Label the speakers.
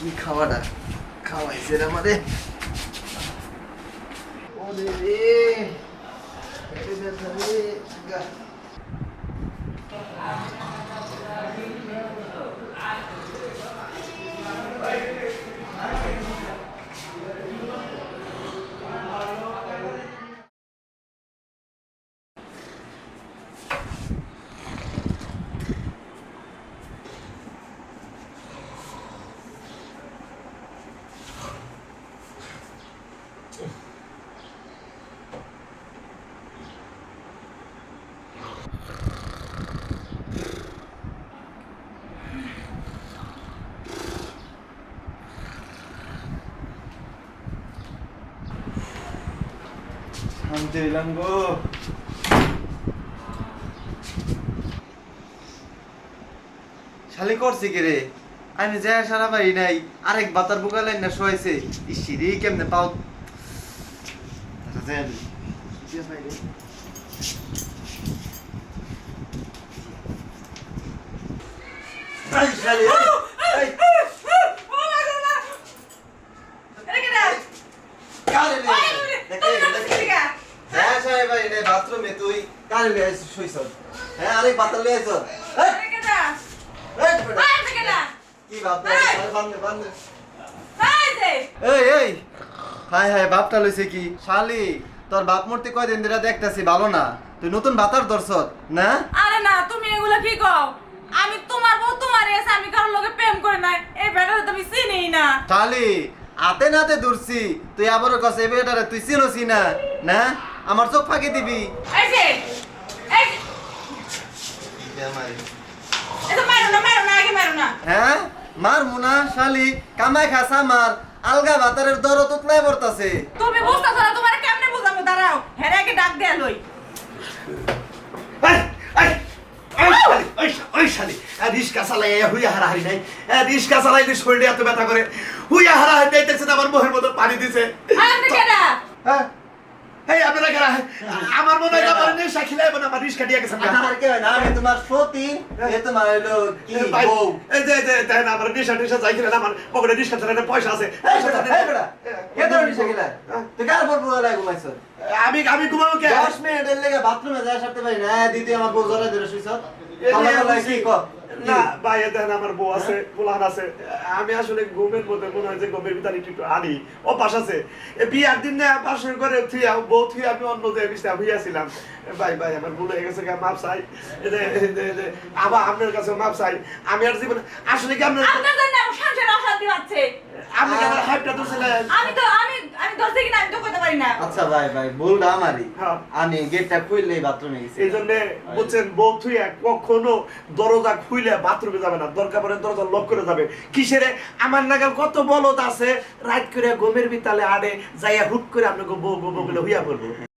Speaker 1: কি খাওয়াটা খাওয়াইছে রে আমারে ওরে রে পেটে ব্যথা রে শান্তি হইলাম গো শালি করছি কি রে আমি যা সারা পারি নাই আরেক বাতার বুকা লাইন না শোয়াইছে ইসিরি কেমনে পাও বাথরুমে তুই কারে লিয়ে আইছিস শুইছ হ্যাঁ আরেক বাতার লিয়ে আইছ কি বাপ এই হাই হাই বাপটা লইছে কি শালি তোর বাপ মূর্তি কয়দিন ধরে দেখতাছি ভালো না তুই নতুন বাতার দর্শক না
Speaker 2: আরে না তুমি এগুলা কি কও আমি তোমার বউ তোমার এসে আমি কারোর লগে প্রেম করে নাই এই বেটারে তো আমি চিনিই না
Speaker 1: শালি আতে নাতে দূরছি তুই আবারও কস এই বেটারে তুই চিনোসি না না আমার চোখ ফাঁকি দিবি
Speaker 2: এই যে এই এটা মারো না আগে মারো না
Speaker 1: হ্যাঁ মার মুনা শালি কামাই খাসা মার আলগা বাতারের দরদ উতলাই পড়তাছে
Speaker 2: তুমি বুঝতাছ না তোমারে কেমনে বুঝামু দাঁড়াও হেরে আগে ডাক দেয়া লই
Speaker 3: ওই শালি রিস্কা চালাই হুইয়া হারাহারি নাই রিস্কা চালাইলে শরীরে এত ব্যথা করে হুইয়া হারাহারি নাইতেছে আমার মোহের মতো পানি দিছে
Speaker 2: আপনি কেডা
Speaker 3: এই আপনারা কেন আমার মনে হয় আমার নেশা খিলাইব না আমার রিস্কা দিয়ে গেছে
Speaker 1: আর কে না আমি তোমার সতী এ তোমার হলো কি বউ
Speaker 3: এই যে তাই না আমার নেশা টেশা যাই কিনা আমার পকেটে রিস্কা চালানোর পয়সা আছে
Speaker 1: এই বেটা কে তোর নিছে গিলা তুই কার পর বলা ঘুমাইছ
Speaker 3: আমি ঘুমাবো কে
Speaker 1: 10 মিনিটের লেগে বাথরুমে যা সারতে পারি না দিদি আমার বউ জড়াই ধরে শুইছ কি ক
Speaker 3: না ভাই দেখেন আমার বউ আছে পোলান আছে আমি আসলে ঘুমের মধ্যে মনে হয় যে ঘুমের ভিতরে একটু আনি অপাস আছে বিয়ার দিন না বাসর করে থুইয়া বউ থুইয়া আমি অন্য যে বিছনা হইয়াছিলাম ভাই আমার ভুল হয়ে গেছে মাপ চাই আবার আপনার কাছে মাপ চাই আমি আর জীবনে আসলে কি আপনার
Speaker 2: জন্য আমার সংসারে অশান্তি হচ্ছে
Speaker 3: আপনি কি আমার হাইপটা দছিলেন
Speaker 2: আমি দরছি কিনা আমি তো কইতে পারি না
Speaker 1: আচ্ছা ভাই ভুলটা আমারই আমি গেটটা খুললেই বাথরুমে গেছি
Speaker 3: এইজন্য বুঝছেন বউ থুইয়া কখনো দরজা খুইলে বাথরুমে যাবে না দরকার পড়ে দরজা লক করে যাবে কিসেরে আমার নাগাল কত বলদ আছে রাত করে ঘুমের বিতালে আড়ে যাইয়া হুট করে আপনাকে বউ বউ বলে হইয়া পড়বো